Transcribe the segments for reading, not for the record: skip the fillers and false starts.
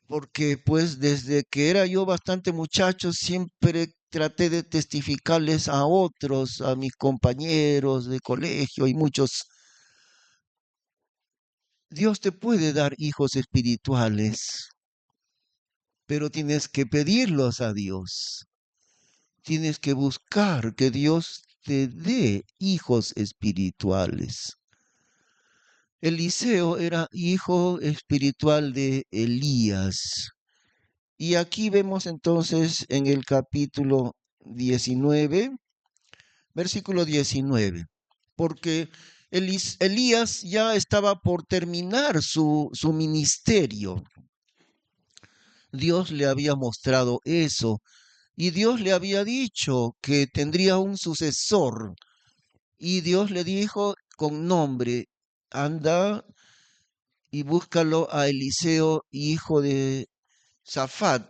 porque pues desde que era yo bastante muchacho siempre traté de testificarles a otros, a mis compañeros de colegio y muchos, Dios te puede dar hijos espirituales, pero tienes que pedirlos a Dios. Tienes que buscar que Dios te dé hijos espirituales. Eliseo era hijo espiritual de Elías. Y aquí vemos entonces en el capítulo 19, versículo 19, porque Elías ya estaba por terminar su ministerio. Dios le había mostrado eso y Dios le había dicho que tendría un sucesor. Y Dios le dijo con nombre, anda y búscalo a Eliseo, hijo de Safat,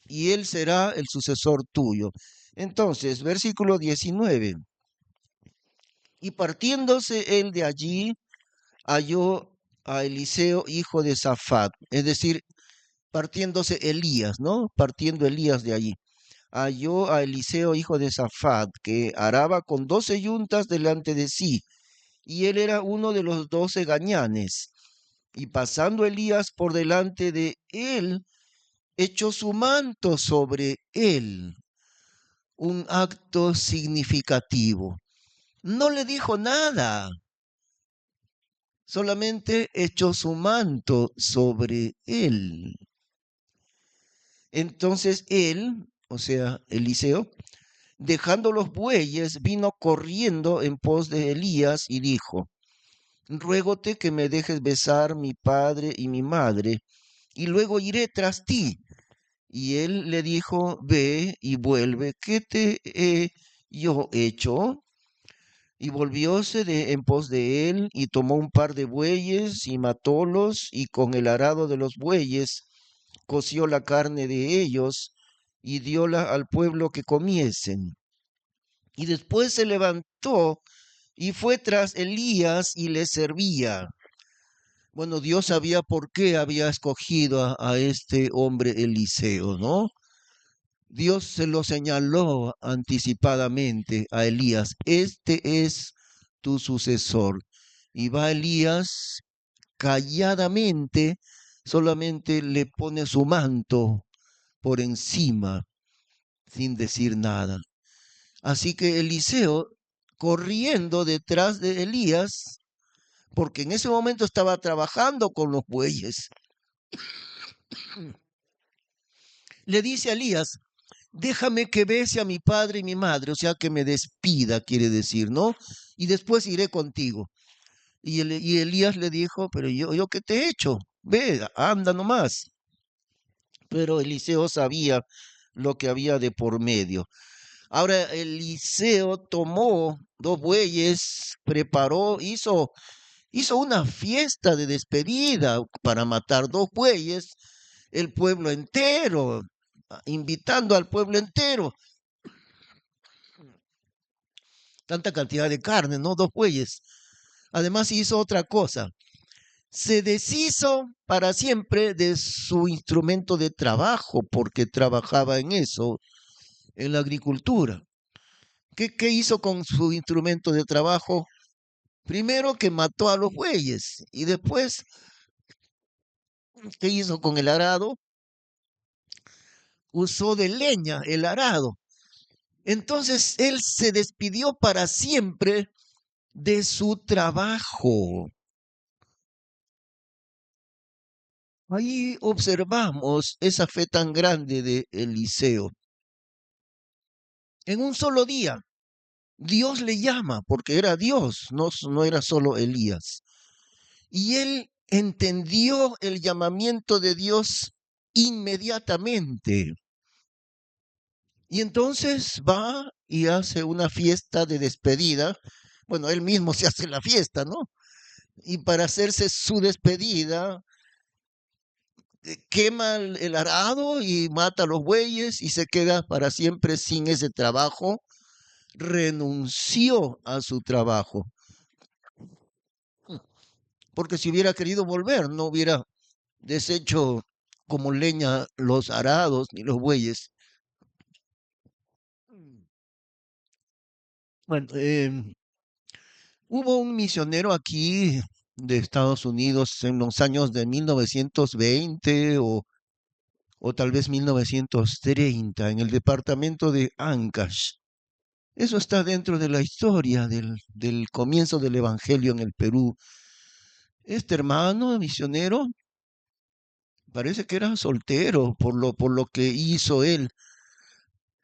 y él será el sucesor tuyo. Entonces, versículo 19. Y partiéndose él de allí, halló a Eliseo, hijo de Safat, es decir, partiéndose Elías, ¿no? Partiendo Elías de allí. Halló a Eliseo, hijo de Safat, que araba con 12 yuntas delante de sí, y él era uno de los 12 gañanes. Y pasando Elías por delante de él, echó su manto sobre él, un acto significativo. No le dijo nada, solamente echó su manto sobre él. Entonces él, o sea, Eliseo, dejando los bueyes, vino corriendo en pos de Elías y dijo, ruégote que me dejes besar mi padre y mi madre, y luego iré tras ti. Y él le dijo, ve y vuelve, ¿qué te he yo hecho? Y volvióse en pos de él, y tomó un par de bueyes, y matólos, y con el arado de los bueyes coció la carne de ellos, y dióla al pueblo que comiesen. Y después se levantó, y fue tras Elías, y le servía. Bueno, Dios sabía por qué había escogido a este hombre Eliseo, ¿no? Dios se lo señaló anticipadamente a Elías. Este es tu sucesor. Y va Elías calladamente, solamente le pone su manto por encima, sin decir nada. Así que Eliseo, corriendo detrás de Elías, porque en ese momento estaba trabajando con los bueyes, le dice a Elías, déjame que bese a mi padre y mi madre, o sea, que me despida, quiere decir, ¿no? Y después iré contigo. Y Elías le dijo, pero yo qué te he hecho, ve, anda nomás. Pero Eliseo sabía lo que había de por medio. Ahora Eliseo tomó dos bueyes, preparó, hizo una fiesta de despedida para matar dos bueyes, el pueblo entero, invitando al pueblo entero. Tanta cantidad de carne, ¿no? Dos bueyes. Además hizo otra cosa. Se deshizo para siempre de su instrumento de trabajo, porque trabajaba en eso, en la agricultura. ¿Qué hizo con su instrumento de trabajo? Primero que mató a los bueyes y después, ¿qué hizo con el arado? Usó de leña el arado. Entonces él se despidió para siempre de su trabajo. Ahí observamos esa fe tan grande de Eliseo. En un solo día, Dios le llama, porque era Dios, no era solo Elías. Y él entendió el llamamiento de Dios inmediatamente. Y entonces va y hace una fiesta de despedida. Bueno, él mismo se hace la fiesta, ¿no? Y para hacerse su despedida, quema el arado y mata a los bueyes y se queda para siempre sin ese trabajo. Renunció a su trabajo, porque si hubiera querido volver, no hubiera deshecho como leña los arados ni los bueyes. Bueno, hubo un misionero aquí de Estados Unidos en los años de 1920 o tal vez 1930 en el departamento de Ancash. Eso está dentro de la historia del comienzo del Evangelio en el Perú. Este hermano misionero parece que era soltero por lo que hizo él.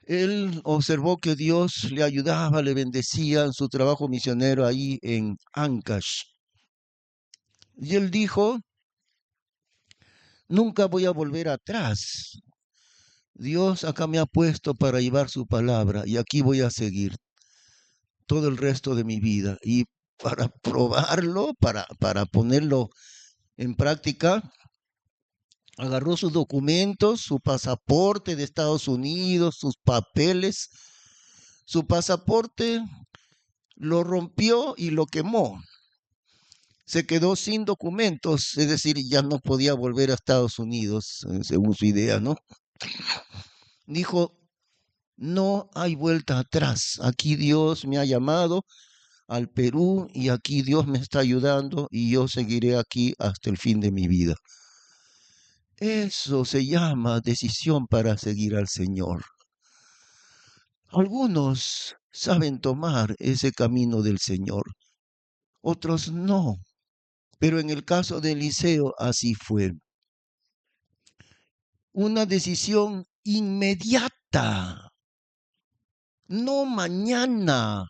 Él observó que Dios le ayudaba, le bendecía en su trabajo misionero ahí en Ancash. Y él dijo, nunca voy a volver atrás. Dios acá me ha puesto para llevar su palabra y aquí voy a seguir todo el resto de mi vida. Y para probarlo, para ponerlo en práctica, agarró sus documentos, su pasaporte de Estados Unidos, sus papeles. Su pasaporte lo rompió y lo quemó. Se quedó sin documentos, es decir, ya no podía volver a Estados Unidos, según su idea, ¿no? Dijo, no hay vuelta atrás. Aquí Dios me ha llamado al Perú y aquí Dios me está ayudando y yo seguiré aquí hasta el fin de mi vida. Eso se llama decisión para seguir al Señor. Algunos saben tomar ese camino del Señor, otros no. Pero en el caso de Eliseo así fue. Una decisión inmediata, no mañana,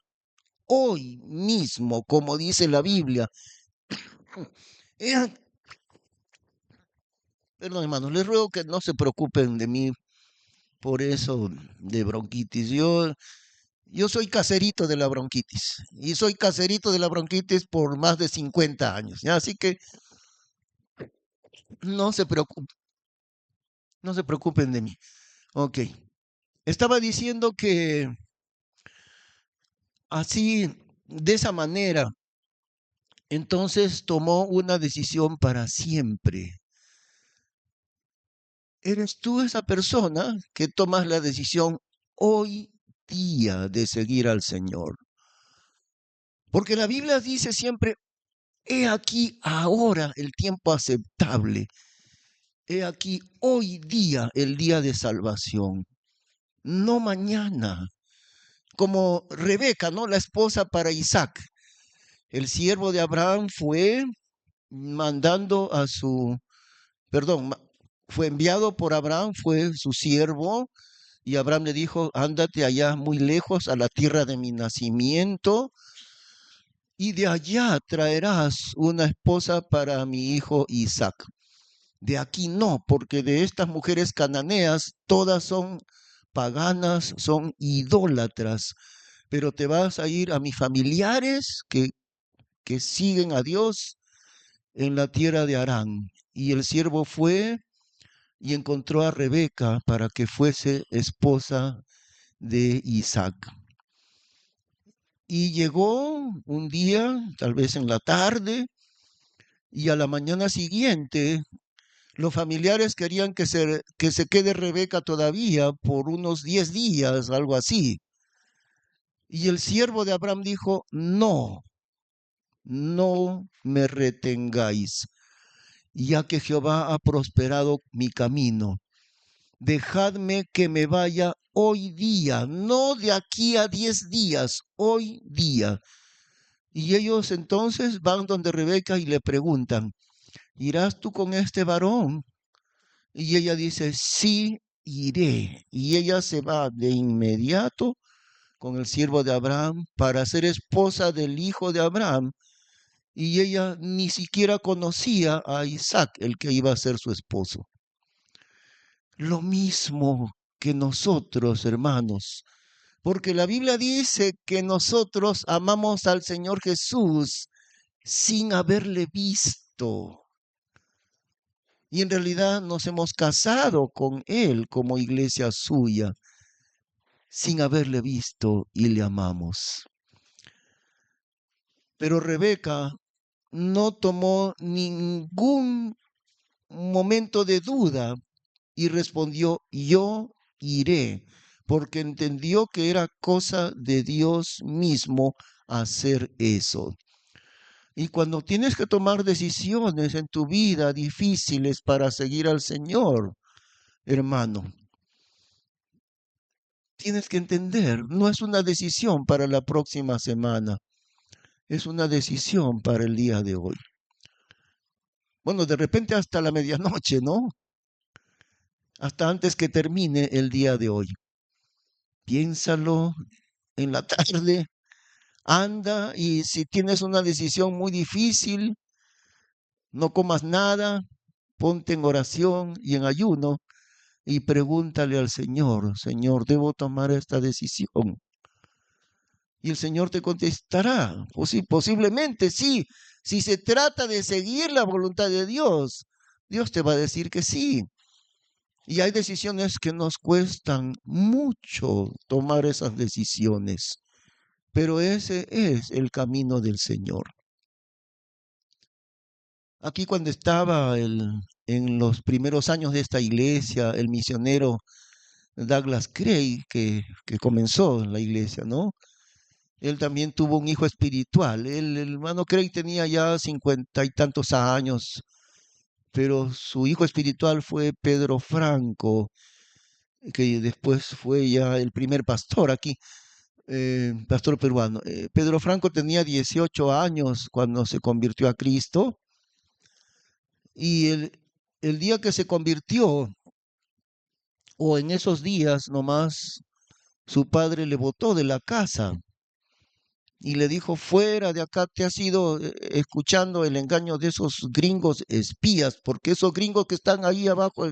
hoy mismo, como dice la Biblia. Eh, Perdón, hermanos, les ruego que no se preocupen de mí por eso de bronquitis. Yo soy caserito de la bronquitis y soy caserito de la bronquitis por más de 50 años. ¿Ya? Así que no se preocupen, no se preocupen de mí. Ok. Estaba diciendo que así, de esa manera, entonces tomó una decisión para siempre. ¿Eres tú esa persona que tomas la decisión hoy día de seguir al Señor? Porque la Biblia dice siempre, he aquí ahora el tiempo aceptable. He aquí hoy día el día de salvación. No mañana. Como Rebeca, ¿no? La esposa para Isaac. El siervo de Abraham fue mandando a su, perdón, fue enviado por Abraham, fue su siervo, y Abraham le dijo, ándate allá muy lejos a la tierra de mi nacimiento, y de allá traerás una esposa para mi hijo Isaac. De aquí no, porque de estas mujeres cananeas todas son paganas, son idólatras, pero te vas a ir a mis familiares que siguen a Dios en la tierra de Harán. Y el siervo fue y encontró a Rebeca para que fuese esposa de Isaac. Y llegó un día, tal vez en la tarde, y a la mañana siguiente, los familiares querían que se quede Rebeca todavía por unos 10 días, algo así. Y el siervo de Abraham dijo, no, no me retengáis, ya que Jehová ha prosperado mi camino. Dejadme que me vaya hoy día, no de aquí a 10 días, hoy día. Y ellos entonces van donde Rebeca y le preguntan, ¿irás tú con este varón? Y ella dice, sí, iré. Y ella se va de inmediato con el siervo de Abraham para ser esposa del hijo de Abraham. Y ella ni siquiera conocía a Isaac, el que iba a ser su esposo. Lo mismo que nosotros, hermanos, porque la Biblia dice que nosotros amamos al Señor Jesús sin haberle visto. Y en realidad nos hemos casado con Él como iglesia suya sin haberle visto y le amamos. Pero Rebeca no tomó ningún momento de duda y respondió, yo iré, porque entendió que era cosa de Dios mismo hacer eso. Y cuando tienes que tomar decisiones en tu vida difíciles para seguir al Señor, hermano, tienes que entender, no es una decisión para la próxima semana, es una decisión para el día de hoy. Bueno, de repente hasta la medianoche, ¿no? Hasta antes que termine el día de hoy. Piénsalo en la tarde, anda y si tienes una decisión muy difícil, no comas nada, ponte en oración y en ayuno y pregúntale al Señor, Señor, ¿debo tomar esta decisión? Y el Señor te contestará, o sí, posiblemente sí, si se trata de seguir la voluntad de Dios, Dios te va a decir que sí. Y hay decisiones que nos cuestan mucho tomar esas decisiones, pero ese es el camino del Señor. Aquí cuando estaba en los primeros años de esta iglesia, el misionero Douglas Craig, que comenzó la iglesia, ¿no? Él también tuvo un hijo espiritual. El hermano Craig tenía ya 50 y tantos años, pero su hijo espiritual fue Pedro Franco, que después fue ya el primer pastor aquí, pastor peruano. Pedro Franco tenía 18 años cuando se convirtió a Cristo y el día que se convirtió, o en esos días nomás, su padre le botó de la casa y le dijo, fuera de acá, te has ido escuchando el engaño de esos gringos espías, porque esos gringos que están ahí abajo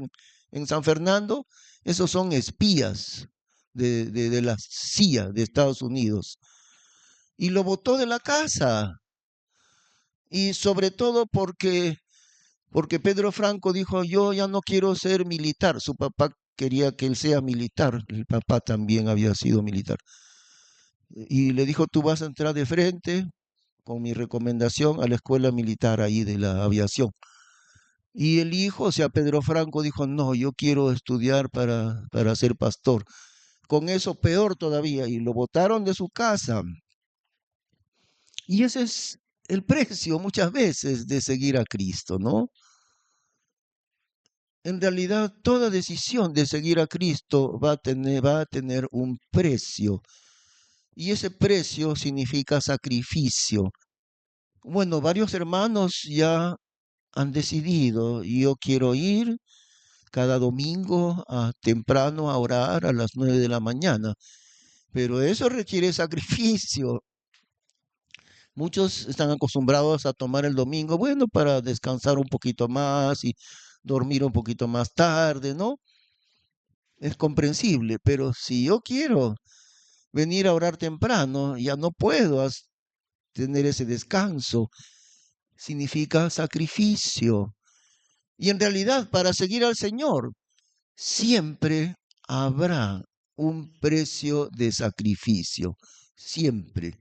en San Fernando, esos son espías de la CIA de Estados Unidos. Y lo botó de la casa. Y sobre todo porque Pedro Franco dijo, yo ya no quiero ser militar. Su papá quería que él sea militar, el papá también había sido militar. Y le dijo, tú vas a entrar de frente con mi recomendación a la escuela militar ahí de la aviación. Y el hijo, o sea, Pedro Franco, dijo, no, yo quiero estudiar para ser pastor. Con eso peor todavía, y lo botaron de su casa. Y ese es el precio muchas veces de seguir a Cristo, ¿no? En realidad, toda decisión de seguir a Cristo va a tener un precio. Y ese precio significa sacrificio. Bueno, varios hermanos ya han decidido, yo quiero ir cada domingo temprano a orar a las 9 de la mañana, pero eso requiere sacrificio. Muchos están acostumbrados a tomar el domingo, bueno, para descansar un poquito más y dormir un poquito más tarde, ¿no? Es comprensible, pero si yo quiero venir a orar temprano, ya no puedo tener ese descanso. Significa sacrificio. Y en realidad, para seguir al Señor, siempre habrá un precio de sacrificio. Siempre.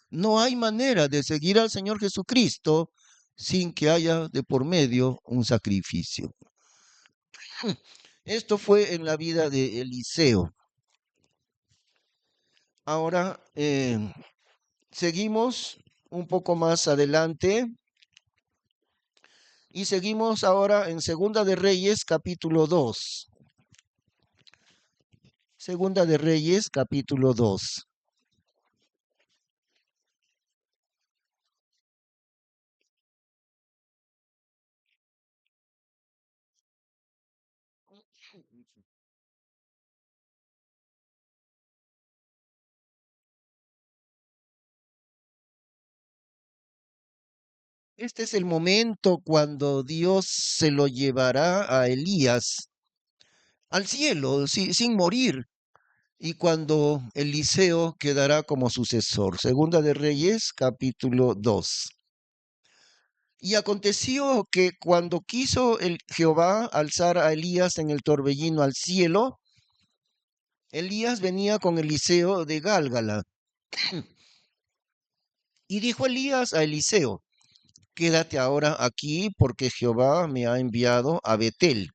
No hay manera de seguir al Señor Jesucristo sin que haya de por medio un sacrificio. Esto fue en la vida de Eliseo. Ahora seguimos un poco más adelante y seguimos ahora en Segunda de Reyes, capítulo 2. Segunda de Reyes, capítulo 2. Este es el momento cuando Dios se lo llevará a Elías al cielo sin morir y cuando Eliseo quedará como sucesor. Segunda de Reyes, capítulo 2. Y aconteció que cuando quiso el Jehová alzar a Elías en el torbellino al cielo, Elías venía con Eliseo de Gálgala. Y dijo Elías a Eliseo, quédate ahora aquí porque Jehová me ha enviado a Betel.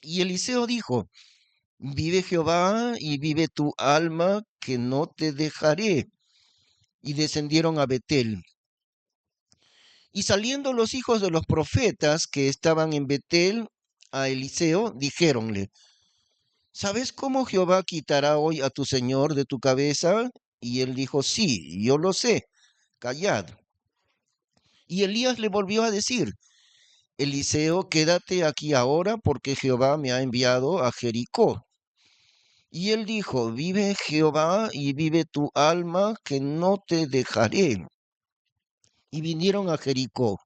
Y Eliseo dijo, vive Jehová y vive tu alma, que no te dejaré. Y descendieron a Betel. Y saliendo los hijos de los profetas que estaban en Betel a Eliseo, dijéronle, ¿sabes cómo Jehová quitará hoy a tu señor de tu cabeza? Y él dijo, sí, yo lo sé, callad. Y Elías le volvió a decir, Eliseo, quédate aquí ahora, porque Jehová me ha enviado a Jericó. Y él dijo, vive Jehová y vive tu alma, que no te dejaré. Y vinieron a Jericó.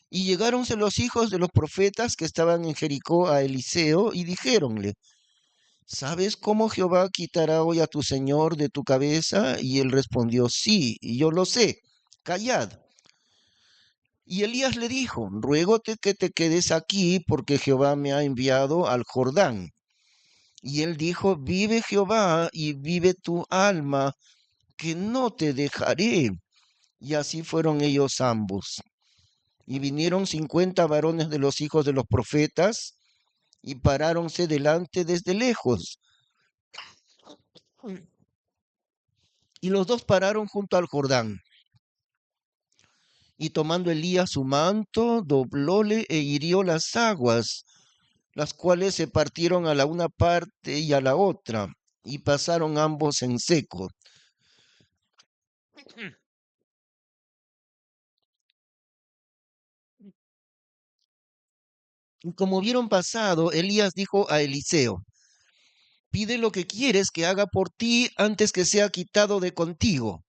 Y llegáronse los hijos de los profetas que estaban en Jericó a Eliseo y dijéronle, ¿sabes cómo Jehová quitará hoy a tu señor de tu cabeza? Y él respondió, sí, y yo lo sé, callad. Y Elías le dijo, ruégote que te quedes aquí, porque Jehová me ha enviado al Jordán. Y él dijo, vive Jehová y vive tu alma, que no te dejaré. Y así fueron ellos ambos. Y vinieron 50 varones de los hijos de los profetas, y paráronse delante desde lejos. Y los dos pararon junto al Jordán. Y tomando Elías su manto, doblóle e hirió las aguas, las cuales se partieron a la una parte y a la otra, y pasaron ambos en seco. Y como vieron pasado, Elías dijo a Eliseo, pide lo que quieres que haga por ti antes que sea quitado de contigo.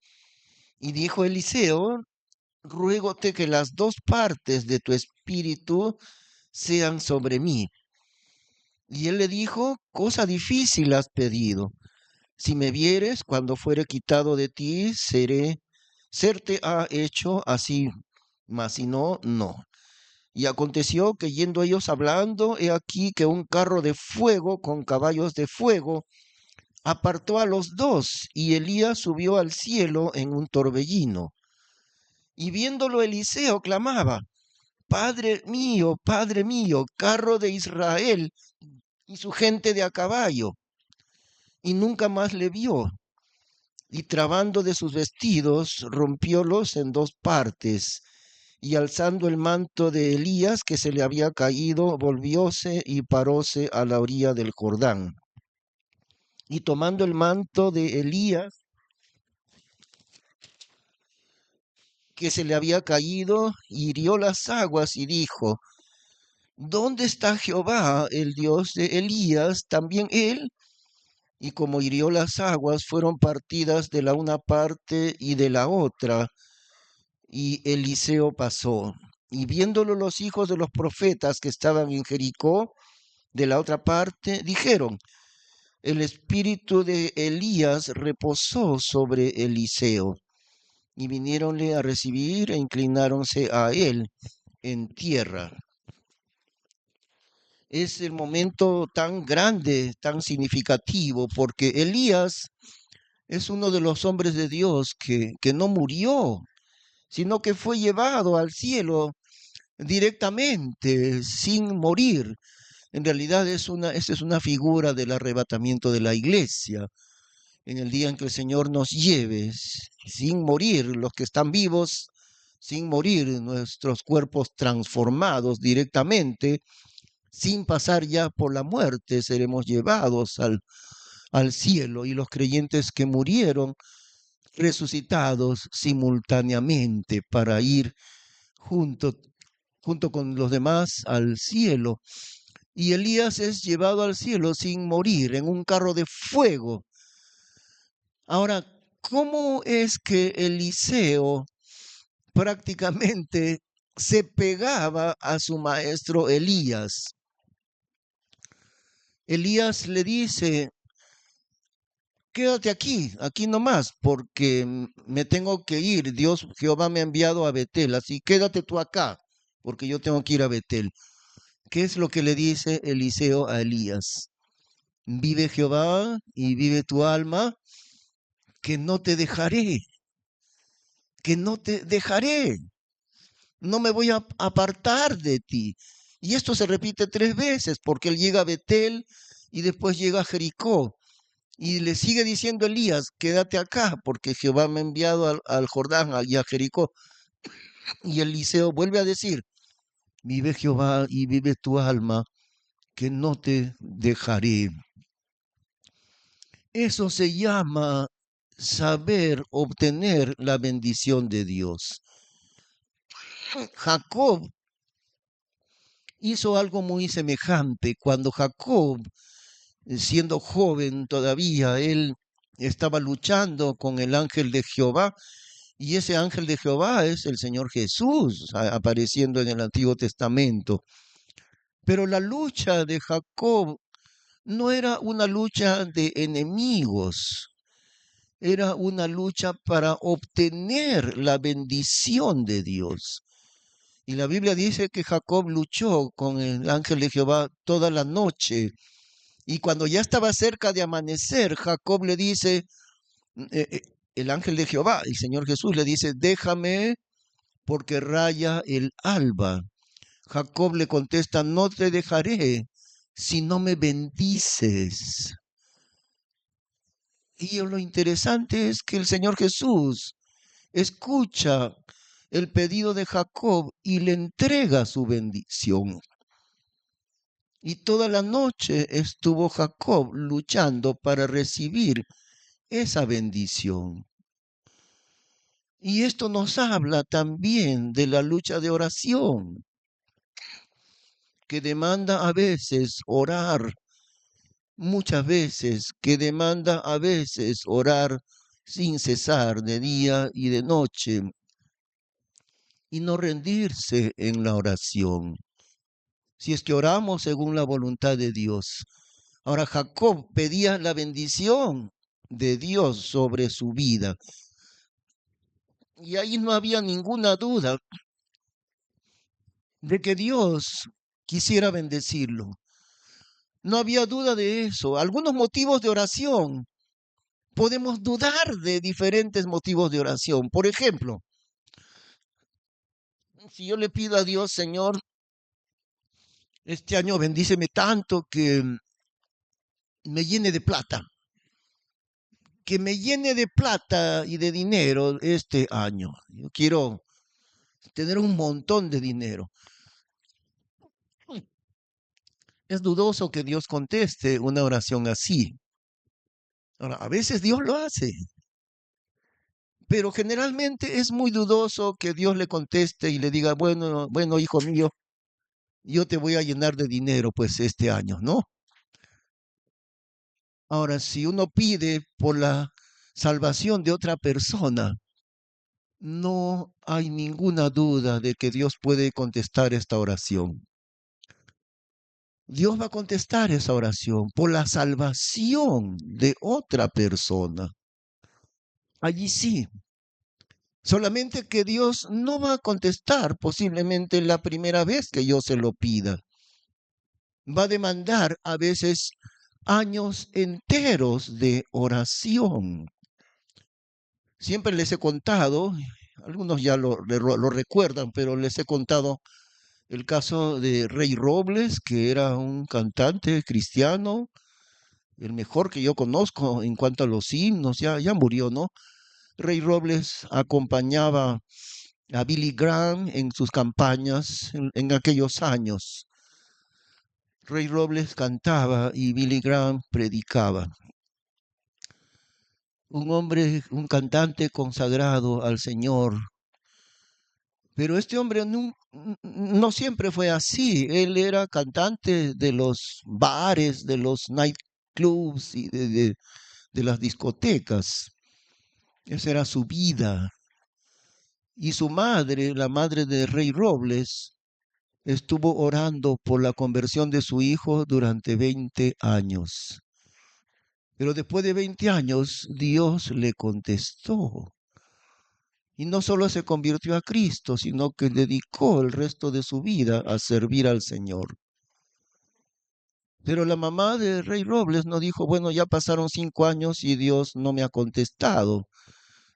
Y dijo Eliseo, ruégote que las dos partes de tu espíritu sean sobre mí. Y él le dijo, cosa difícil has pedido. Si me vieres cuando fuere quitado de ti, serte ha hecho así, mas si no, no. Y aconteció que yendo ellos hablando, he aquí que un carro de fuego con caballos de fuego apartó a los dos, y Elías subió al cielo en un torbellino. Y viéndolo Eliseo clamaba, Padre mío, carro de Israel y su gente de a caballo. Y nunca más le vio. Y trabando de sus vestidos, rompiólos en dos partes. Y alzando el manto de Elías que se le había caído, volvióse y paróse a la orilla del Jordán. Y tomando el manto de Elías que se le había caído, hirió las aguas y dijo, ¿dónde está Jehová, el Dios de Elías? También él. Y como hirió las aguas, fueron partidas de la una parte y de la otra. Y Eliseo pasó. Y viéndolo los hijos de los profetas que estaban en Jericó, de la otra parte, dijeron, el espíritu de Elías reposó sobre Eliseo. Y viniéronle a recibir e inclináronse a él en tierra. Es el momento tan grande, tan significativo, porque Elías es uno de los hombres de Dios que no murió, sino que fue llevado al cielo directamente, sin morir. En realidad esta es una figura del arrebatamiento de la iglesia. En el día en que el Señor nos lleve, sin morir, los que están vivos, sin morir, nuestros cuerpos transformados directamente, sin pasar ya por la muerte, seremos llevados al cielo, y los creyentes que murieron resucitados simultáneamente para ir junto, junto con los demás al cielo. Y Elías es llevado al cielo sin morir en un carro de fuego. Ahora, ¿cómo es que Eliseo prácticamente se pegaba a su maestro Elías? Elías le dice, quédate aquí nomás, porque me tengo que ir. Dios, Jehová me ha enviado a Betel, así quédate tú acá, porque yo tengo que ir a Betel. ¿Qué es lo que le dice Eliseo a Elías? Vive Jehová y vive tu alma, que no te dejaré. que no te dejaré, no me voy a apartar de ti. Y esto se repite 3 veces, porque él llega a Betel y después llega a Jericó. Y le sigue diciendo Elías, quédate acá, porque Jehová me ha enviado al Jordán y a Jericó. Y Eliseo vuelve a decir, vive Jehová y vive tu alma, que no te dejaré. Eso se llama saber obtener la bendición de Dios. Jacob hizo algo muy semejante. Cuando Jacob, siendo joven todavía, él estaba luchando con el ángel de Jehová, y ese ángel de Jehová es el Señor Jesús, apareciendo en el Antiguo Testamento. Pero la lucha de Jacob no era una lucha de enemigos, era una lucha para obtener la bendición de Dios. Y la Biblia dice que Jacob luchó con el ángel de Jehová toda la noche. Y cuando ya estaba cerca de amanecer, Jacob le dice, el ángel de Jehová, el Señor Jesús le dice, déjame porque raya el alba. Jacob le contesta, no te dejaré si no me bendices. Y lo interesante es que el Señor Jesús escucha el pedido de Jacob y le entrega su bendición. Y toda la noche estuvo Jacob luchando para recibir esa bendición. Y esto nos habla también de la lucha de oración, que demanda a veces orar, muchas veces, que demanda a veces orar sin cesar de día y de noche, y no rendirse en la oración. Si es que oramos según la voluntad de Dios. Ahora Jacob pedía la bendición de Dios sobre su vida. Y ahí no había ninguna duda de que Dios quisiera bendecirlo. No había duda de eso. Algunos motivos de oración. Podemos dudar de diferentes motivos de oración. Por ejemplo, si yo le pido a Dios, Señor, este año bendíceme tanto que me llene de plata, que me llene de plata y de dinero este año. Yo quiero tener un montón de dinero. Es dudoso que Dios conteste una oración así. Ahora, a veces Dios lo hace, pero generalmente es muy dudoso que Dios le conteste y le diga, bueno, bueno, hijo mío, yo te voy a llenar de dinero pues este año, ¿no? Ahora, si uno pide por la salvación de otra persona, no hay ninguna duda de que Dios puede contestar esta oración. Dios va a contestar esa oración por la salvación de otra persona. Allí sí. Solamente que Dios no va a contestar posiblemente la primera vez que yo se lo pida. Va a demandar a veces años enteros de oración. Siempre les he contado, algunos ya lo recuerdan, pero les he contado el caso de Rey Robles, que era un cantante cristiano, el mejor que yo conozco en cuanto a los himnos, ya murió, ¿no? Rey Robles acompañaba a Billy Graham en sus campañas en aquellos años. Rey Robles cantaba y Billy Graham predicaba. Un hombre, un cantante consagrado al Señor. Pero este hombre no siempre fue así. Él era cantante de los bares, de los nightclubs y de las discotecas. Esa era su vida. Y su madre, la madre de Rey Robles, estuvo orando por la conversión de su hijo durante 20 años. Pero después de 20 años, Dios le contestó. Y no solo se convirtió a Cristo, sino que dedicó el resto de su vida a servir al Señor. Pero la mamá de Rey Robles no dijo, bueno, ya pasaron 5 años y Dios no me ha contestado.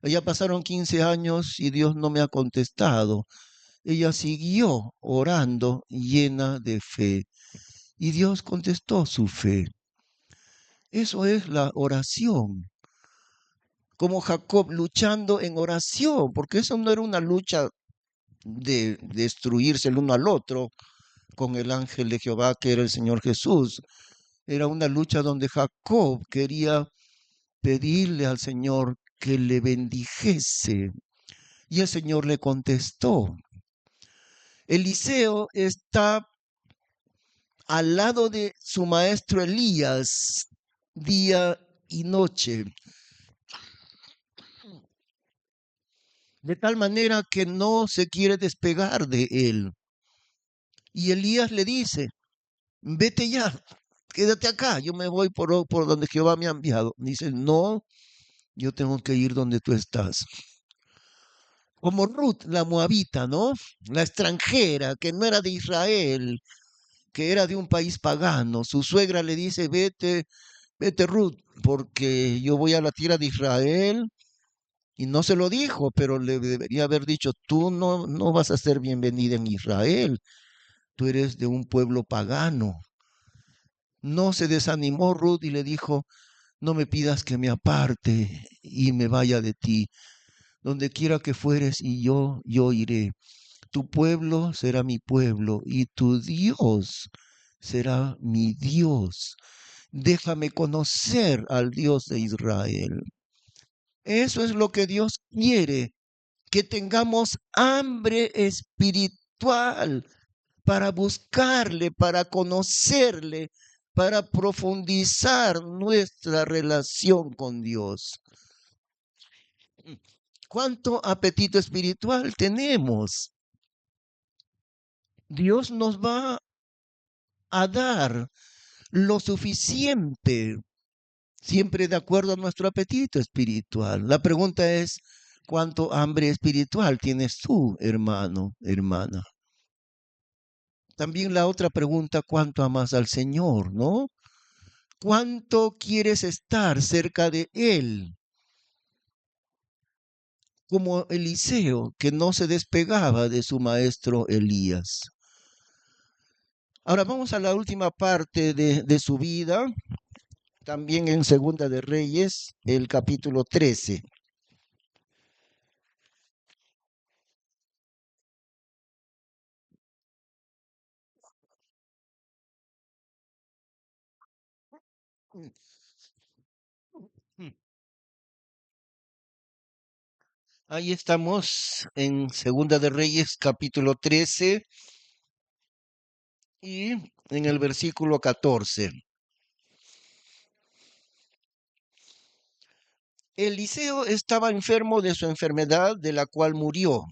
Ya pasaron 15 años y Dios no me ha contestado. Ella siguió orando llena de fe y Dios contestó su fe. Eso es la oración. Como Jacob luchando en oración, porque eso no era una lucha de destruirse el uno al otro con el ángel de Jehová que era el Señor Jesús. Era una lucha donde Jacob quería pedirle al Señor que le bendijese y el Señor le contestó. Eliseo está al lado de su maestro Elías día y noche, de tal manera que no se quiere despegar de él. Y Elías le dice, vete ya, quédate acá, yo me voy por donde Jehová me ha enviado. Dice, no, yo tengo que ir donde tú estás. Como Ruth, la moabita, ¿no? La extranjera, que no era de Israel, que era de un país pagano. Su suegra le dice, vete, vete Ruth, porque yo voy a la tierra de Israel. Y no se lo dijo, pero le debería haber dicho, tú no vas a ser bienvenida en Israel, tú eres de un pueblo pagano. No se desanimó Ruth y le dijo, no me pidas que me aparte y me vaya de ti. Donde quiera que fueres y yo iré. Tu pueblo será mi pueblo y tu Dios será mi Dios. Déjame conocer al Dios de Israel. Eso es lo que Dios quiere, que tengamos hambre espiritual para buscarle, para conocerle, para profundizar nuestra relación con Dios. ¿Cuánto apetito espiritual tenemos? Dios nos va a dar lo suficiente, siempre de acuerdo a nuestro apetito espiritual. La pregunta es, ¿cuánto hambre espiritual tienes tú, hermano, hermana? También la otra pregunta, ¿cuánto amas al Señor, no? ¿Cuánto quieres estar cerca de Él? Como Eliseo, que no se despegaba de su maestro Elías. Ahora vamos a la última parte de su vida, también en Segunda de Reyes, el capítulo 13. Ahí estamos en Segunda de Reyes, capítulo 13 y en el versículo 14. Eliseo estaba enfermo de su enfermedad, de la cual murió.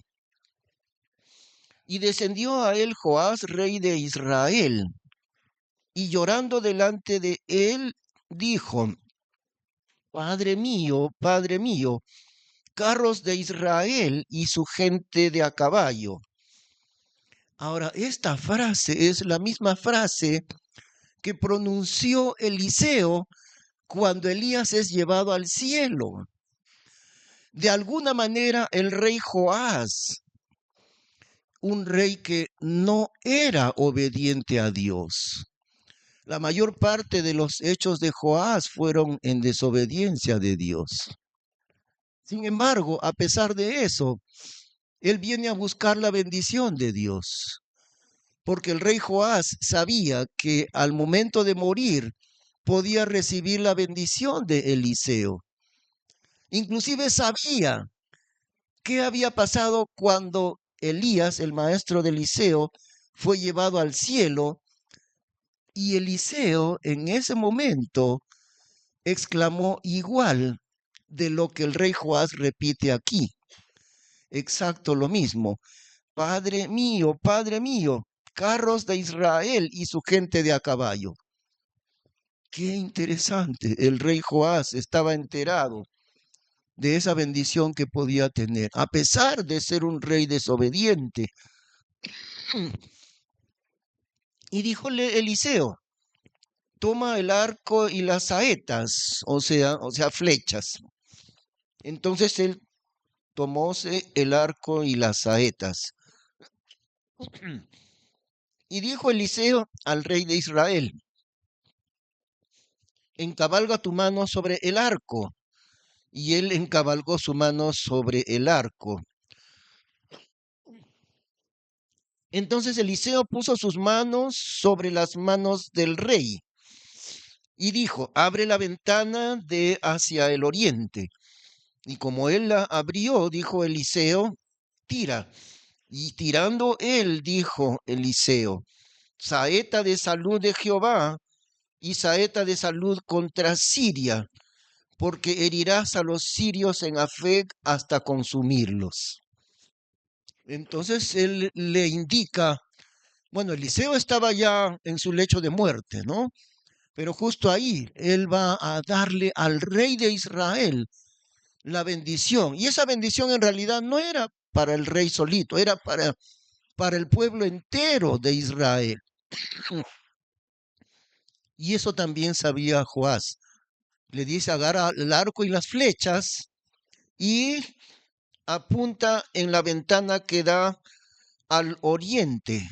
Y descendió a él Joás, rey de Israel, y llorando delante de él, dijo, Padre mío, carros de Israel y su gente de a caballo. Ahora, esta frase es la misma frase que pronunció Eliseo cuando Elías es llevado al cielo. De alguna manera, el rey Joás, un rey que no era obediente a Dios. La mayor parte de los hechos de Joás fueron en desobediencia de Dios. Sin embargo, a pesar de eso, él viene a buscar la bendición de Dios, porque el rey Joás sabía que al momento de morir podía recibir la bendición de Eliseo. Inclusive sabía qué había pasado cuando Elías, el maestro de Eliseo, fue llevado al cielo y Eliseo en ese momento exclamó igual de lo que el rey Joás repite aquí. Exacto lo mismo. Padre mío, carros de Israel y su gente de a caballo. Qué interesante. El rey Joás estaba enterado de esa bendición que podía tener, a pesar de ser un rey desobediente. Y díjole Eliseo, toma el arco y las saetas, o sea, flechas. Entonces él tomóse el arco y las saetas. Y dijo Eliseo al rey de Israel: encabalga tu mano sobre el arco. Y él encabalgó su mano sobre el arco. Entonces Eliseo puso sus manos sobre las manos del rey y dijo: abre la ventana de hacia el oriente. Y como él la abrió, dijo Eliseo: tira. Y tirando él, dijo Eliseo: saeta de salud de Jehová y saeta de salud contra Siria, porque herirás a los sirios en Afec hasta consumirlos. Entonces él le indica, bueno, Eliseo estaba ya en su lecho de muerte, ¿no? Pero justo ahí él va a darle al rey de Israel la bendición. Y esa bendición en realidad no era para el rey solito, era para el pueblo entero de Israel. Y eso también sabía Joás. Le dice: agarra el arco y las flechas y apunta en la ventana que da al oriente.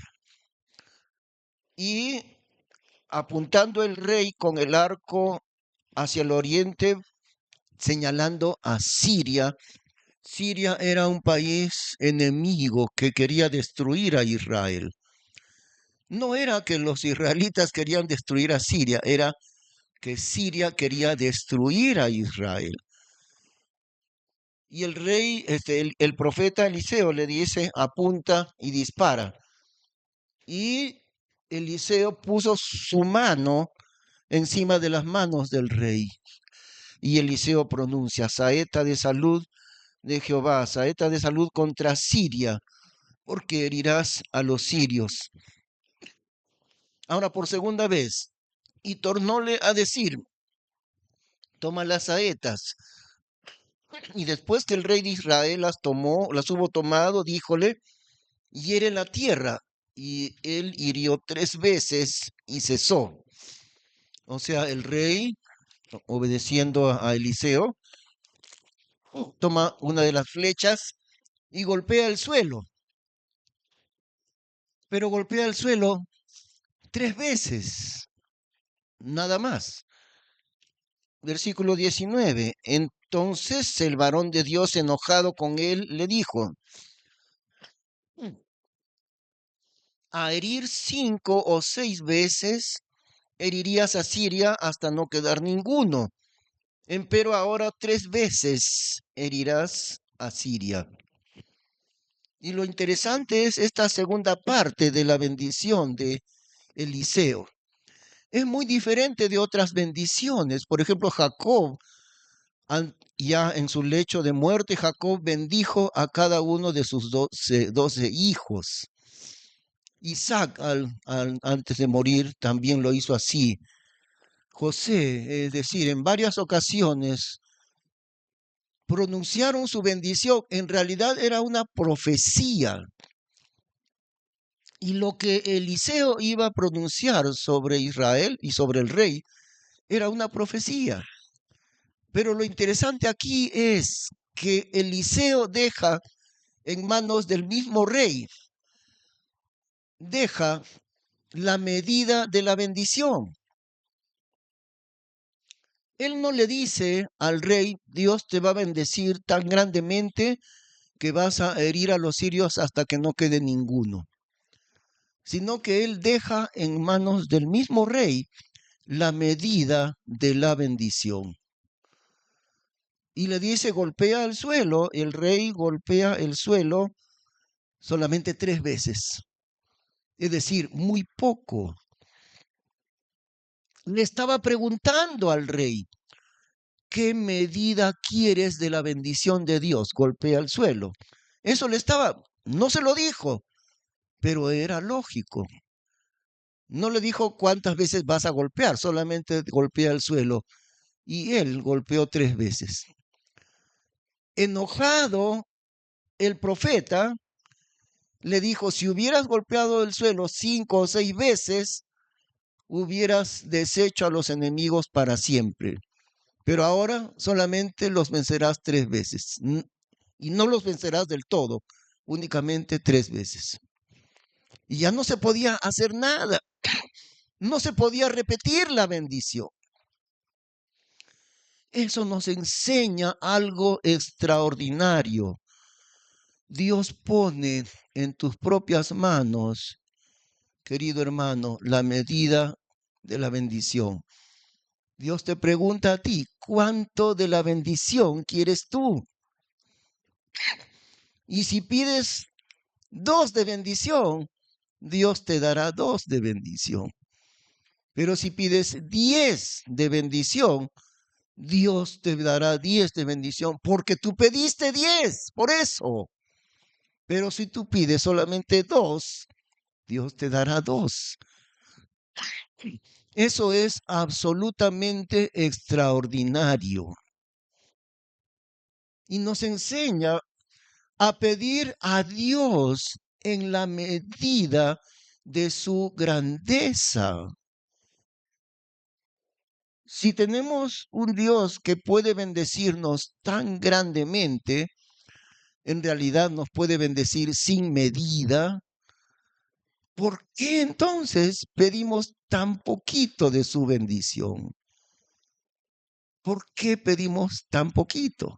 Y apuntando el rey con el arco hacia el oriente, señalando a Siria. Siria era un país enemigo que quería destruir a Israel. No era que los israelitas querían destruir a Siria, era que Siria quería destruir a Israel. Y el rey, el profeta Eliseo le dice: apunta y dispara. Y Eliseo puso su mano encima de las manos del rey. Y Eliseo pronuncia: saeta de salud de Jehová, saeta de salud contra Siria, porque herirás a los sirios. Ahora por segunda vez, y tornóle a decir: toma las saetas. Y después que el rey de Israel las tomó, las hubo tomado, díjole: hiere la tierra. Y él hirió 3 veces y cesó. O sea, el rey, obedeciendo a Eliseo, toma una de las flechas y golpea el suelo. Pero golpea el suelo 3 veces, nada más. Versículo 19. Entonces el varón de Dios, enojado con él, le dijo: a herir 5 o 6 veces herirías a Siria hasta no quedar ninguno. Empero ahora 3 veces herirás a Siria. Y lo interesante es esta segunda parte de la bendición de Eliseo. Es muy diferente de otras bendiciones. Por ejemplo, Jacob, ya en su lecho de muerte, Jacob bendijo a cada uno de sus 12 hijos. Isaac, antes de morir, también lo hizo así. José, es decir, en varias ocasiones pronunciaron su bendición. En realidad era una profecía. Y lo que Eliseo iba a pronunciar sobre Israel y sobre el rey era una profecía. Pero lo interesante aquí es que Eliseo deja en manos del mismo rey, deja la medida de la bendición. Él no le dice al rey: Dios te va a bendecir tan grandemente que vas a herir a los sirios hasta que no quede ninguno, sino que él deja en manos del mismo rey la medida de la bendición. Y le dice: golpea el suelo. El rey golpea el suelo solamente 3 veces. Es decir, muy poco. Le estaba preguntando al rey: ¿qué medida quieres de la bendición de Dios? Golpea el suelo. Eso le estaba, no se lo dijo, pero era lógico. No le dijo cuántas veces vas a golpear, solamente golpea el suelo. Y él golpeó 3 veces. Enojado, el profeta le dijo: si hubieras golpeado el suelo 5 o 6 veces, hubieras deshecho a los enemigos para siempre. Pero ahora solamente los vencerás 3 veces. y no los vencerás del todo, únicamente 3 veces. Y ya no se podía hacer nada, no se podía repetir la bendición. Eso nos enseña algo extraordinario. Dios pone en tus propias manos, querido hermano, la medida de la bendición. Dios te pregunta a ti, ¿cuánto de la bendición quieres tú? Y si pides 2 de bendición, Dios te dará 2 de bendición. Pero si pides 10 de bendición, Dios te dará 10 de bendición, porque tú pediste 10, por eso. Pero si tú pides solamente 2, Dios te dará 2. Eso es absolutamente extraordinario. Y nos enseña a pedir a Dios en la medida de su grandeza. Si tenemos un Dios que puede bendecirnos tan grandemente, en realidad nos puede bendecir sin medida, ¿por qué entonces pedimos tan poquito de su bendición? ¿Por qué pedimos tan poquito?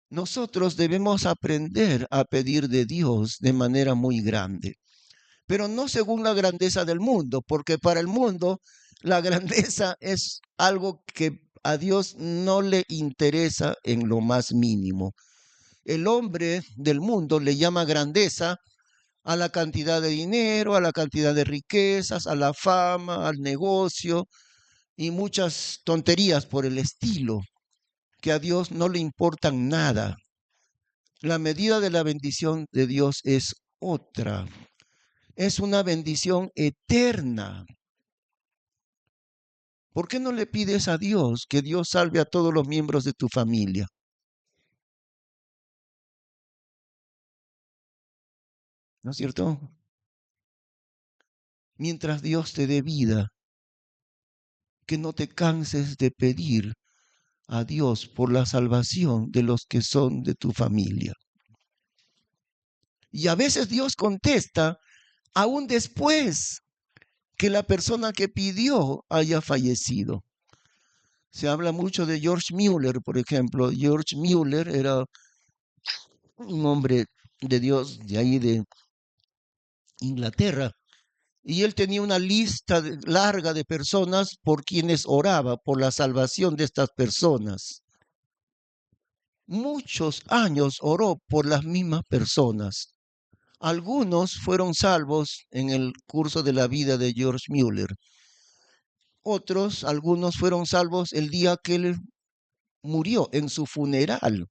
Nosotros debemos aprender a pedir de Dios de manera muy grande, pero no según la grandeza del mundo, porque para el mundo la grandeza es algo que a Dios no le interesa en lo más mínimo. El hombre del mundo le llama grandeza a la cantidad de dinero, a la cantidad de riquezas, a la fama, al negocio y muchas tonterías por el estilo, que a Dios no le importan nada. La medida de la bendición de Dios es otra. Es una bendición eterna. ¿Por qué no le pides a Dios que Dios salve a todos los miembros de tu familia? ¿No es cierto? Mientras Dios te dé vida, que no te canses de pedir a Dios por la salvación de los que son de tu familia. Y a veces Dios contesta aún después que la persona que pidió haya fallecido. Se habla mucho de George Mueller, por ejemplo. George Mueller era un hombre de Dios de ahí de Inglaterra. Y él tenía una lista larga de personas por quienes oraba por la salvación de estas personas. Muchos años oró por las mismas personas. Algunos fueron salvos en el curso de la vida de George Mueller. Algunos fueron salvos el día que él murió, en su funeral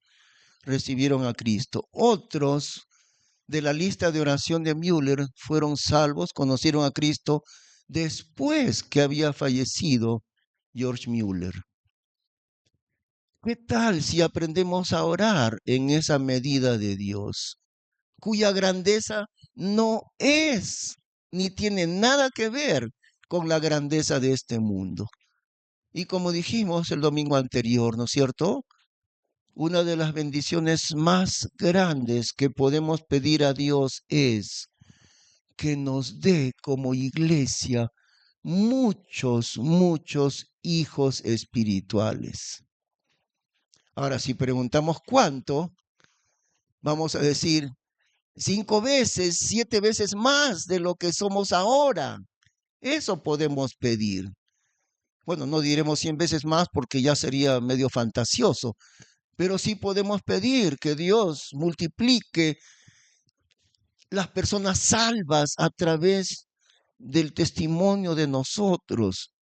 recibieron a Cristo. Otros de la lista de oración de Mueller fueron salvos, conocieron a Cristo después que había fallecido George Mueller. ¿Qué tal si aprendemos a orar en esa medida de Dios, cuya grandeza no es ni tiene nada que ver con la grandeza de este mundo? Y como dijimos el domingo anterior, ¿no es cierto? Una de las bendiciones más grandes que podemos pedir a Dios es que nos dé como iglesia muchos hijos espirituales. Ahora, si preguntamos cuánto, vamos a decir 5 veces, 7 veces más de lo que somos ahora. Eso podemos pedir. Bueno, no diremos 100 veces más porque ya sería medio fantasioso, pero sí podemos pedir que Dios multiplique las personas salvas a través del testimonio de nosotros.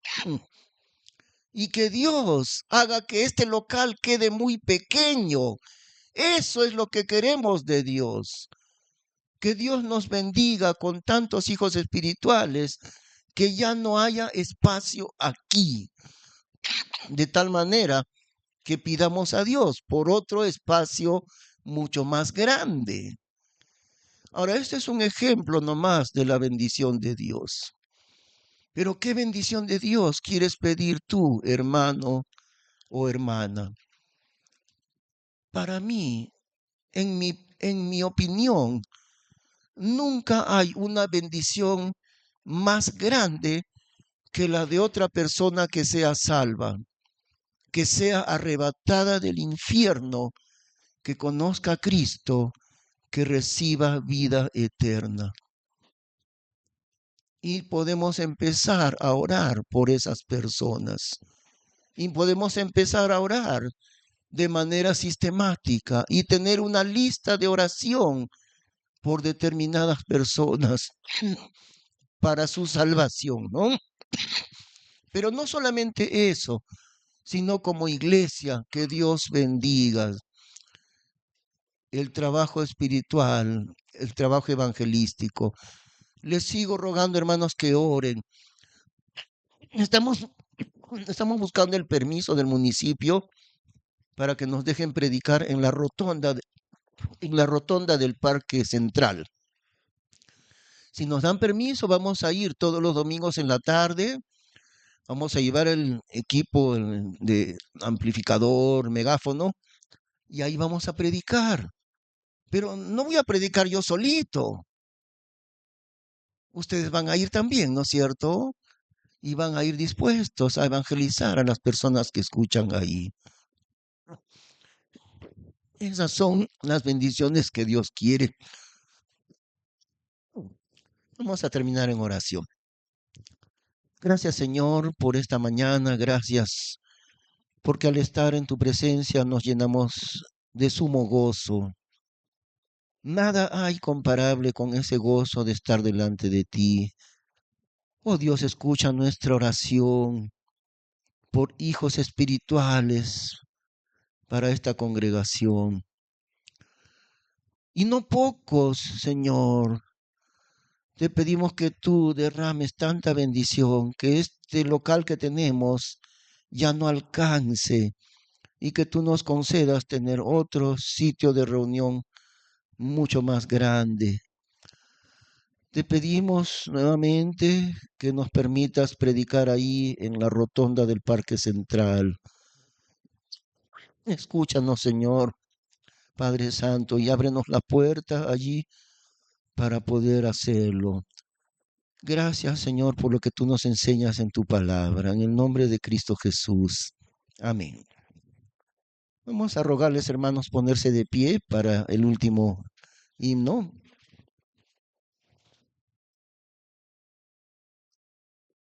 Y que Dios haga que este local quede muy pequeño. Eso es lo que queremos de Dios. Que Dios nos bendiga con tantos hijos espirituales que ya no haya espacio aquí. De tal manera que pidamos a Dios por otro espacio mucho más grande. Ahora, este es un ejemplo nomás de la bendición de Dios. Pero ¿qué bendición de Dios quieres pedir tú, hermano o hermana? Para mí, en mi opinión, nunca hay una bendición más grande que la de otra persona que sea salva, que sea arrebatada del infierno, que conozca a Cristo, que reciba vida eterna. Y podemos empezar a orar por esas personas. Y podemos empezar a orar de manera sistemática y tener una lista de oración por determinadas personas para su salvación, ¿no? Pero no solamente eso, sino como iglesia, que Dios bendiga el trabajo espiritual, el trabajo evangelístico. Les sigo rogando, hermanos, que oren. Estamos, estamos buscando el permiso del municipio para que nos dejen predicar en la rotonda del Parque Central. Si nos dan permiso, vamos a ir todos los domingos en la tarde. Vamos a llevar el equipo de amplificador, megáfono, y ahí vamos a predicar. Pero no voy a predicar yo solito. Ustedes van a ir también, ¿no es cierto? Y van a ir dispuestos a evangelizar a las personas que escuchan ahí. Esas son las bendiciones que Dios quiere. Vamos a terminar en oración. Gracias, Señor, por esta mañana. Gracias porque al estar en tu presencia nos llenamos de sumo gozo. Nada hay comparable con ese gozo de estar delante de ti. Oh Dios, escucha nuestra oración por hijos espirituales para esta congregación. Y no pocos, Señor, te pedimos que tú derrames tanta bendición, que este local que tenemos ya no alcance y que tú nos concedas tener otro sitio de reunión mucho más grande. Te pedimos nuevamente que nos permitas predicar ahí en la rotonda del Parque Central. Escúchanos, Señor, Padre Santo, y ábrenos la puerta allí para poder hacerlo. Gracias, Señor, por lo que tú nos enseñas en tu palabra, en el nombre de Cristo Jesús. Amén. Vamos a rogarles, hermanos, ponerse de pie para el último himno.